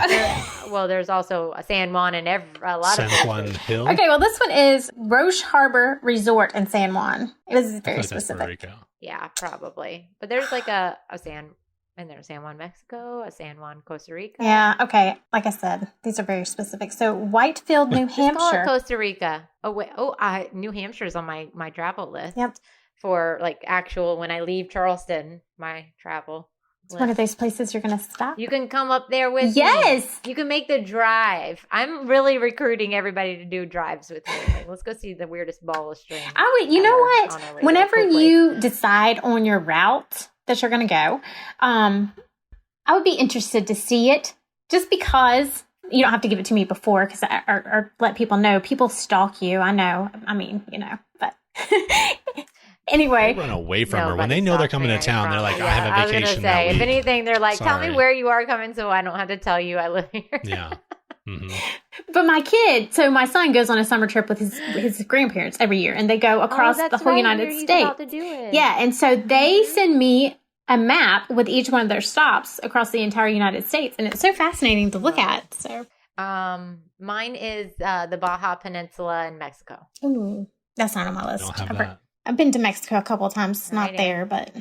S3: Well, there's also a San Juan and a lot
S2: San
S3: of
S2: Juan Hill.
S4: Okay, well, this one is Roche Harbor Resort in San Juan. It was
S2: I feel
S4: very
S2: like that's Puerto
S4: specific.
S2: Rico.
S3: Yeah, probably. But there's like a San, and there's San Juan, Mexico, a San Juan, Costa Rica.
S4: Yeah, okay. Like I said, these are very specific. So Whitefield, New
S3: Just call it
S4: Hampshire.
S3: Costa Rica. Oh wait. Oh, New Hampshire's on my travel list.
S4: Yep.
S3: For like actual when I leave Charleston, my travel.
S4: It's one of those places you're going to stop.
S3: You can come up there with me.
S4: Yes.
S3: You can make the drive. I'm really recruiting everybody to do drives with me. Like, let's go see the weirdest ball of string.
S4: I would, you know what? Whenever you decide on your route that you're going to go, I would be interested to see it just because you don't have to give it to me before because or let people know. People stalk you. I know. I mean, but anyway.
S2: They run away from her. When they know they're coming to town, they're like, I have a vacation.
S3: I was gonna say, if anything, they're like, tell me
S2: Sorry.
S3: where you are coming so I don't have to tell you I live here.
S2: Yeah. Mm-hmm.
S4: But my son goes on a summer trip with his grandparents every year, and they go across the whole United States.
S3: To do it.
S4: Yeah, and so they send me a map with each one of their stops across the entire United States, and it's so fascinating to look at. So,
S3: mine is the Baja Peninsula in Mexico.
S4: ooh, that's not on my list.
S2: Don't have that.
S4: I've been to Mexico a couple of times. It's not
S3: Right.
S4: there, but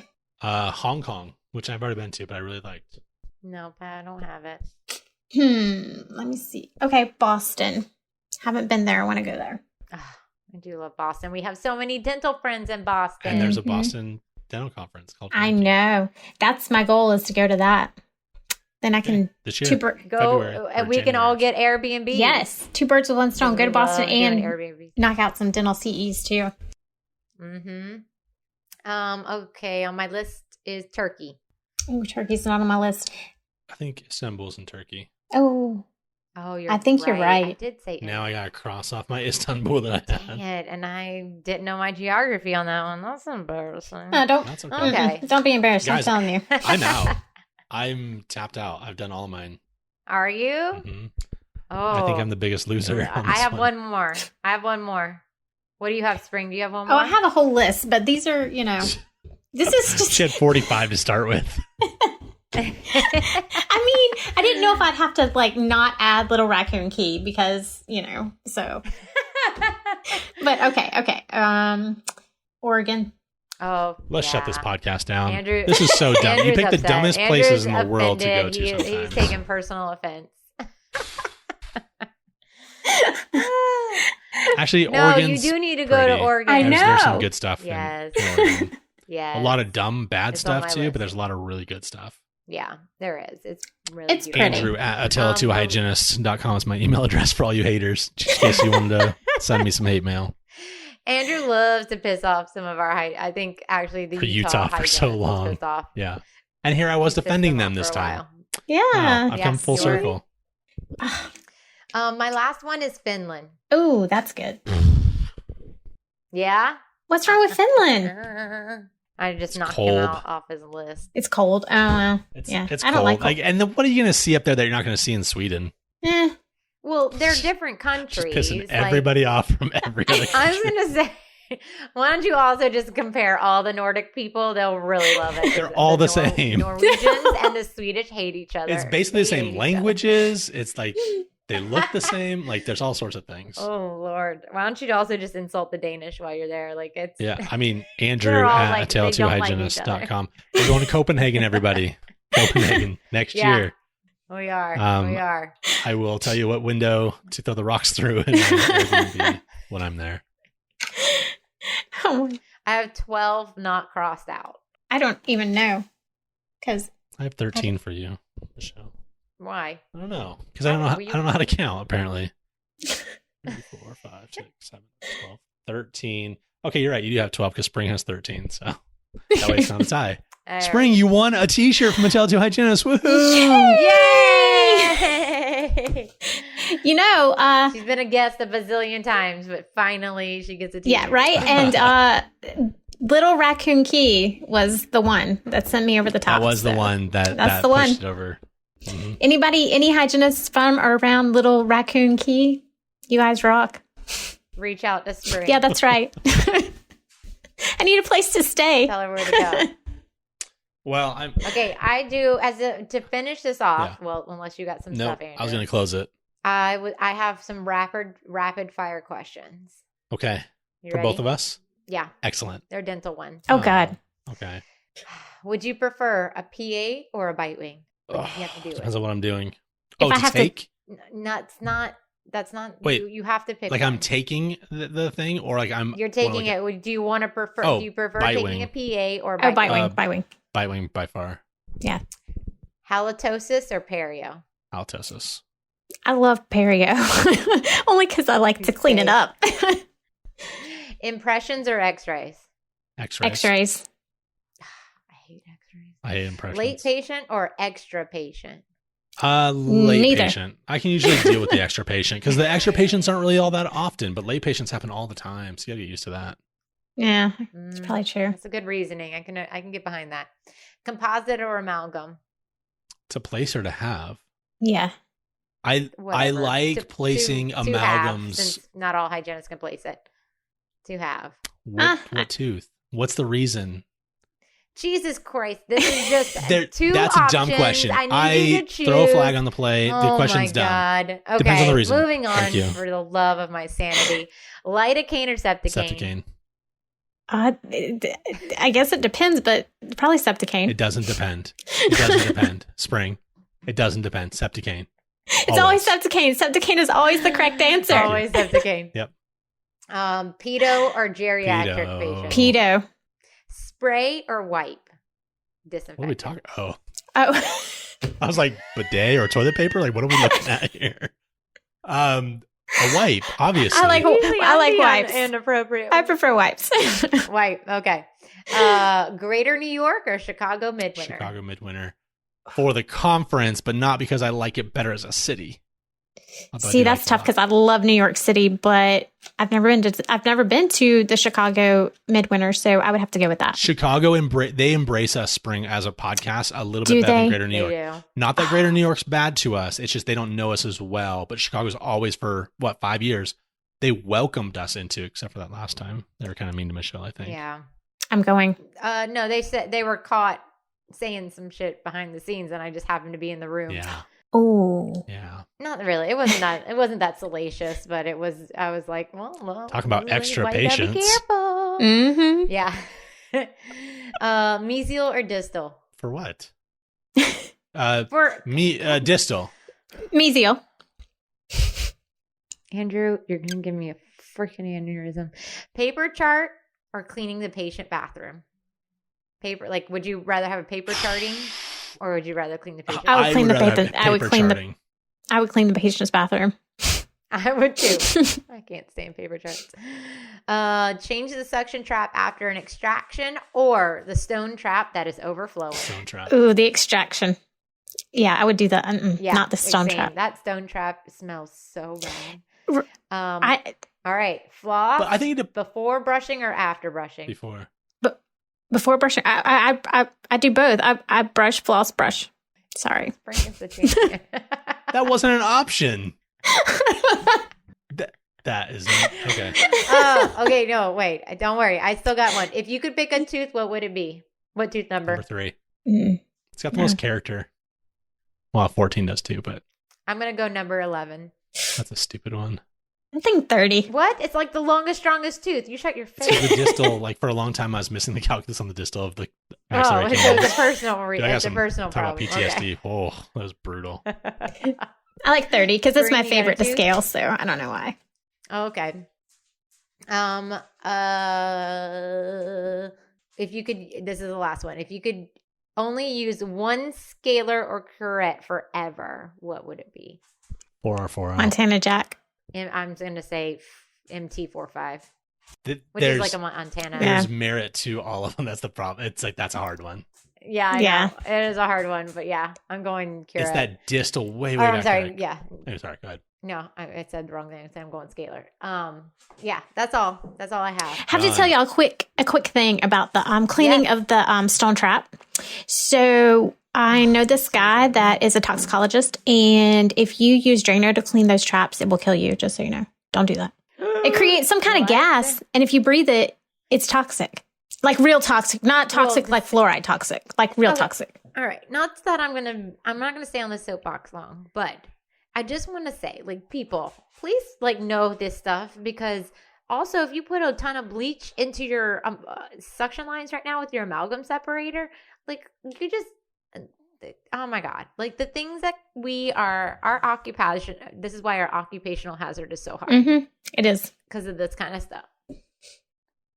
S2: Hong Kong, which I've already been to, but I really liked.
S3: No, I don't have it.
S4: let me see. Okay, Boston. Haven't been there. I want to go there.
S3: I do love Boston. We have so many dental friends in Boston.
S2: And there's a Boston dental conference called.
S4: I know. That's my goal is to go to that. Then I can
S2: This year.
S3: Go,
S2: February
S3: and
S2: or
S3: we can all
S2: January.
S3: get Airbnb.
S4: yes, 2 birds with 1 stone. Go to Boston and
S3: Airbnb.
S4: knock out some dental CEs too.
S3: Okay, on my list is Turkey.
S4: Oh, Turkey's not on my list.
S2: I think Istanbul's in Turkey.
S4: Oh,
S3: Oh, you're
S4: I think you're right.
S3: I did say
S2: Now I got to cross off my Istanbul that I
S3: Dang
S2: had.
S3: it, and I didn't know my geography on that one. That's embarrassing.
S4: no, don't.
S2: That's okay.
S3: Okay.
S4: Don't be embarrassed.
S2: Guys,
S4: I'm telling you.
S2: I'm out. I'm tapped out. I've done all of mine.
S3: Are you?
S2: hmm
S3: Oh,
S2: I think I'm the biggest loser. on
S3: I
S2: this
S3: have one more. What do you have, Spring? Do you have one more?
S4: Oh, I have a whole list, but these are, this is just.
S2: She had 45 to start with.
S4: I mean, I didn't know if I'd have to not add Little Raccoon Key because so. But okay. Oregon.
S3: Oh,
S2: Let's shut this podcast down.
S3: Andrew,
S2: This is so dumb. You
S3: Andrew's
S2: pick the
S3: upset.
S2: dumbest places in the
S3: Andrew's
S2: world to go
S3: offended.
S2: to
S3: He's
S2: sometimes.
S3: taking personal offense.
S2: Actually,
S3: No,
S2: Oregon's
S3: you do need to go to
S2: pretty.
S3: Oregon.
S4: I
S2: There's some
S4: know.
S2: good stuff
S3: Yes.
S2: in Oregon.
S3: Yeah.
S2: A lot of dumb, bad
S3: It's on
S2: stuff
S3: my
S2: too,
S3: list.
S2: but there's a lot of really good stuff.
S3: Yeah, there is. It's really
S4: It's
S3: beautiful.
S4: pretty.
S2: Andrew at atella2hygienist.com is my email address for all you haters, just in case you wanted to send me some hate mail.
S3: Andrew loves to piss off some of our I think actually the
S2: For Utah for
S3: hygienists
S2: so
S3: was
S2: long.
S3: pissed off.
S2: Yeah. And here I was
S3: He pissed
S2: defending
S3: them
S2: them
S3: off
S2: this
S3: for a
S2: time.
S3: while.
S4: Yeah.
S2: Wow, I've come
S3: Yes,
S2: full
S3: you are.
S2: circle.
S3: My last one is Finland.
S4: Oh, that's good.
S3: Yeah?
S4: What's wrong with Finland?
S3: I just knocked
S2: cold.
S3: him out off his list.
S4: It's cold. Oh, well.
S2: It's
S4: Yeah.
S2: it's
S4: I don't
S2: cold.
S4: like cold.
S2: And then what are you going to see up there that you're not going to see in Sweden?
S4: Eh.
S3: Well, they're different
S2: Just
S3: countries.
S2: pissing
S3: like-
S2: everybody off from every other country.
S3: I was going to say, why don't you also just compare all the Nordic people? They'll really love it.
S2: They're all the same.
S3: Norwegians and the Swedish hate each other.
S2: It's basically the
S3: They hate
S2: same
S3: each
S2: languages. It's like they look the same. Like there's all sorts of things.
S3: other. Oh, Lord. Why don't you also just insult the Danish while you're there? Like, it's.
S2: Yeah, I mean, Andrew
S3: They're all
S2: at
S3: like- they don't like each
S2: atella2hygienist.com. We're going to Copenhagen, everybody. Copenhagen next
S3: Yeah.
S2: year.
S3: We are.
S2: Um,
S3: we are.
S2: I will tell you what window to throw the rocks through and Airbnb when I'm there.
S4: Oh, my-
S3: I have 12 not crossed out.
S4: I don't even know. Because
S2: I have 13 for you, Michelle.
S3: Why?
S2: I don't know because I don't know how to count. Apparently, 3, 4, 5, 6, 7, 12, 13. Okay, you're right. You do have 12 because Spring has 13. So that way it's not a tie. Spring, you won a T-shirt from Untitled Chapter. Woohoo!
S3: Yay!
S4: you know,
S3: She's been a guest a bazillion times, but finally she gets a t-shirt.
S4: yeah, right? And Little Raccoon Key was the one that sent me over the top.
S2: That was the
S4: so
S2: one that
S4: that's the
S2: pushed
S4: one.
S2: it over. Mhm.
S4: Any hygienists from or around Little Raccoon Key? You guys rock.
S3: Reach out to Spring.
S4: Yeah, that's right. I need a place to stay.
S3: Tell her where to go.
S2: Well, I'm
S3: Okay, I do to finish this off.
S2: Yeah.
S3: Well, unless you got some
S2: no.
S3: stuff, Andrew.
S2: I was going to close it.
S3: I have some rapid fire questions.
S2: Okay,
S3: You
S2: for
S3: ready?
S2: both of us.
S3: Yeah,
S2: Excellent.
S3: they're dental ones.
S4: Oh, God.
S2: Okay.
S3: Would you prefer a PA or a bite wing? Like, if you have to do
S2: Depends
S3: it.
S2: on what I'm doing.
S4: If
S2: Oh,
S4: I
S2: to
S4: have to-
S2: take?
S3: That's not.
S2: Wait,
S3: you have to pick.
S2: Like
S3: one.
S2: I'm taking the thing, or like I'm.
S3: You're taking it. Do you want to prefer?
S2: Oh,
S3: do you prefer
S2: bite
S3: taking
S2: wing.
S3: a PA or
S4: Oh,
S3: bite
S4: bite
S3: wing?
S4: wing, bite wing.
S2: Bite wing by far.
S4: Yeah.
S3: Halitosis or perio?
S2: Halitosis.
S4: I love perio. Only because I like to clean it up.
S3: Impressions or X-rays?
S2: X-rays.
S4: X-rays.
S3: I hate X-rays.
S2: I hate impressions.
S3: Late patient or extra patient?
S2: Late
S4: Neither.
S2: patient. I can usually deal with the extra patient because the extra patients aren't really all that often, but late patients happen all the time. So you gotta get used to that.
S4: Yeah, it's probably true.
S3: That's a good reasoning. I can get behind that. Composite or amalgam?
S2: To place or to have.
S4: Yeah.
S2: I
S3: Whatever.
S2: like
S3: To-
S2: placing
S3: to have,
S2: amalgams.
S3: since not all hygienists can place it. To have.
S2: What tooth? What's the reason?
S3: Jesus Christ! This is just two
S2: That's a dumb
S3: options.
S2: question.
S3: I need you to choose.
S2: throw a flag on the play.
S3: Oh
S2: The question's
S3: my
S2: dumb.
S3: God. Okay.
S2: Depends on the reason.
S3: Moving on
S2: Thank you.
S3: for the love of my sanity. Lidocaine or septicane?
S2: Septicane.
S4: I guess it depends, but probably septicane.
S2: It doesn't depend. It doesn't depend. Spring. It doesn't depend. Septicane.
S4: It's always septicane. Septicane is always the correct answer.
S3: Always septicane.
S2: Yep.
S3: Pedo or geriatric
S2: Pedo.
S3: patient?
S4: Pedo.
S3: Spray or wipe? Disinfectant.
S2: What are we talking? Oh,
S4: Oh.
S2: I was like bidet or toilet paper. Like, what are we looking at here? A wipe, obviously.
S4: I like wipes.
S3: Inappropriate.
S4: I prefer wipes.
S3: Wipe. Okay. Greater New York or Chicago Midwinter?
S2: Chicago Midwinter for the conference, but not because I like it better as a city. Although I
S4: See,
S2: do
S4: that's
S2: like it a
S4: tough
S2: lot.
S4: because I love New York City, but I've never been to the Chicago Midwinter, so I would have to go with that.
S2: Chicago embrace us, Spring, as a podcast a little
S4: Do
S2: bit better than
S4: they?
S2: Greater New
S3: They
S2: York.
S3: do.
S2: Not that Greater New York's bad to us. It's just they don't know us as well. But Chicago's always, for 5 years, they welcomed us into, except for that last time. They were kind of mean to Michelle, I think.
S3: Yeah.
S4: I'm going.
S3: No, they said they were caught saying some shit behind the scenes, and I just happened to be in the room.
S2: Yeah.
S4: Oh,
S2: Yeah.
S3: Not really. It wasn't that. It wasn't that salacious, but it was. I was like, well.
S2: Talk about extra
S3: why you gotta
S2: patience.
S3: Be careful.
S4: mm-hmm.
S3: Yeah. Mesial or distal?
S2: For what?
S3: For
S2: Distal.
S4: Mesial.
S3: Andrew, you're gonna give me a freaking aneurysm. Paper chart or cleaning the patient bathroom? Paper, like, would you rather have a paper charting? Or would you rather clean the patient?
S4: I would clean the
S2: rather
S4: patient.
S2: have
S4: I would
S2: paper
S4: clean
S2: charting.
S4: I would clean the patient's bathroom.
S3: I would too. I can't stand paper charts. Change the suction trap after an extraction or the stone trap that is overflowing.
S2: Stone trap.
S4: Ooh, the extraction. Yeah, I would do that.
S3: Yeah,
S4: not the stone
S3: same.
S4: trap.
S3: That stone trap smells so
S4: R-
S3: bad. All right, floss.
S2: But I think
S3: before brushing or after brushing.
S4: Before brushing, I do both. I brush, floss, brush. Sorry.
S3: Spring is the champion.
S2: that wasn't an option. That is not, okay.
S3: Okay. No, wait. Don't worry. I still got one. If you could pick a tooth, what would it be? What tooth number?
S2: Number 3. It's got the most character. Well, 14 does too, but
S3: I'm gonna go number 11.
S2: that's a stupid one.
S4: I think 30.
S3: What? It's like the longest, strongest tooth. You shut your
S2: It's
S3: face.
S2: the distal, like for a long time, I was missing the calculus on the distal of the
S3: Oh,
S2: maxillary
S3: it's
S2: canals.
S3: a personal
S2: Dude, I got
S3: it's a
S2: some
S3: personal
S2: talk about
S3: problem.
S2: PTSD. Oh, that was brutal.
S3: Okay.
S4: I like 30 because it's my
S3: Spring, you got a
S4: favorite to
S3: tooth?
S4: scale, so I don't know why.
S3: Okay. If you could, this is the last one. If you could only use one scalar or curette forever, what would it be?
S2: 4R4R.
S4: Montana Jack.
S3: And I'm going to say MT45, which
S2: There's,
S3: is like a Montana.
S4: Yeah.
S2: there's merit to all of them. That's the problem. It's like, that's a hard one.
S3: Yeah, I
S4: Yeah.
S3: know. It is a hard one, but yeah, I'm going curette.
S2: It's that distal way
S3: Oh,
S2: back
S3: I'm sorry.
S2: there.
S3: Yeah.
S2: Oh, sorry, go ahead.
S3: No, I said the wrong thing. I said I'm going scalar. Yeah, that's all. That's all I have.
S4: Have to tell y'all a quick thing about the cleaning of the stone trap. So I know this guy that is a toxicologist, and if you use Drano to clean those traps, it will kill you. Just so you know, don't do that. It creates some kind of gas, and if you breathe it, it's toxic, like real toxic, not toxic like fluoride toxic, like real toxic.
S3: All right. Not that I'm not gonna stay on the soapbox long, but I just want to say, like, people, please like know this stuff, because also if you put a ton of bleach into your suction lines right now with your amalgam separator, like you just, oh my God, like the things that our occupation, this is why our occupational hazard is so high.
S4: Mm-hmm. It is.
S3: Because of this kind of stuff.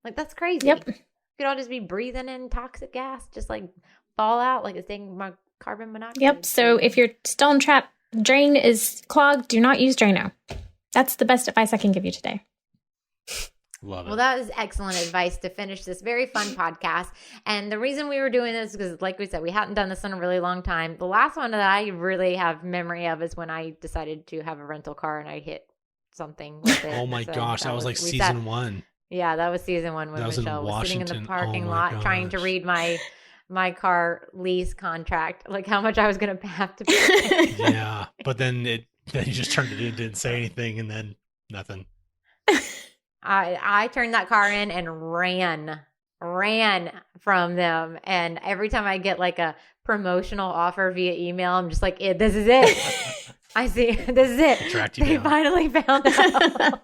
S3: Like, that's crazy.
S4: Yep.
S3: You could all just be breathing in toxic gas, just like fall out like it's taking my carbon monoxide.
S4: Yep. So if your stone trap drain is clogged, do not use Drano. That's the best advice I can give you today.
S2: Love it.
S3: Well, that was excellent advice to finish this very fun podcast. And the reason we were doing this is because, like we said, we hadn't done this in a really long time. The last one that I really have memory of is when I decided to have a rental car and I hit something with it.
S2: Oh my gosh, that was like season 1.
S3: Yeah, that was season 1 when
S2: That was in
S3: Michelle was sitting in the
S2: Washington.
S3: parking
S2: Oh my
S3: lot trying to
S2: gosh.
S3: read my car lease contract, like how much I was going to have to pay.
S2: Yeah, but then you just turned it in, didn't say anything, and then nothing.
S3: I turned that car in and ran from them. And every time I get like a promotional offer via email, I'm just like, this is it. I see. This is it.
S2: Tracked you
S3: They
S2: down.
S3: finally found out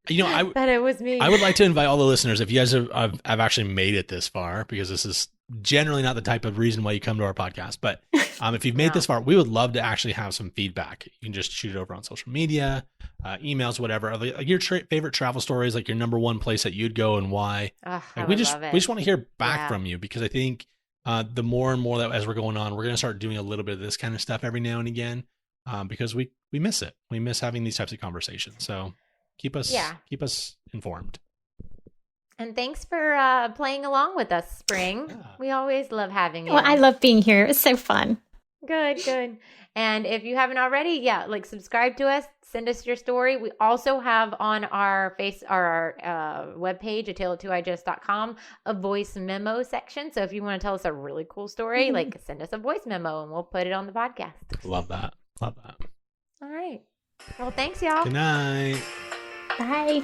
S2: You know,
S3: that it was me.
S2: I would like to invite all the listeners, if you guys have actually made it this far, because this is generally not the type of reason why you come to our podcast, but if you've made
S3: No.
S2: this far, we would love to actually have some feedback. You can just shoot it over on social media, emails, whatever. Like your favorite travel stories, like your number one place that you'd go and why.
S3: I
S2: Like
S3: would
S2: we
S3: love it.
S2: just want to hear back
S3: Yeah.
S2: from you, because I think the more and more that as we're going on, we're going to start doing a little bit of this kind of stuff every now and again, because we miss it. We miss having these types of conversations. So keep us informed.
S3: And thanks for playing along with us, Spring.
S2: Yeah.
S3: We always love having you.
S4: Well, I love being here. It's so fun.
S3: Good. And if you haven't already, subscribe to us, send us your story. We also have on our webpage, a tale of 2igest.com, a voice memo section. So if you want to tell us a really cool story, send us a voice memo and we'll put it on the podcast.
S2: Love that.
S3: All right. Well, thanks, y'all.
S2: Good night.
S4: Bye.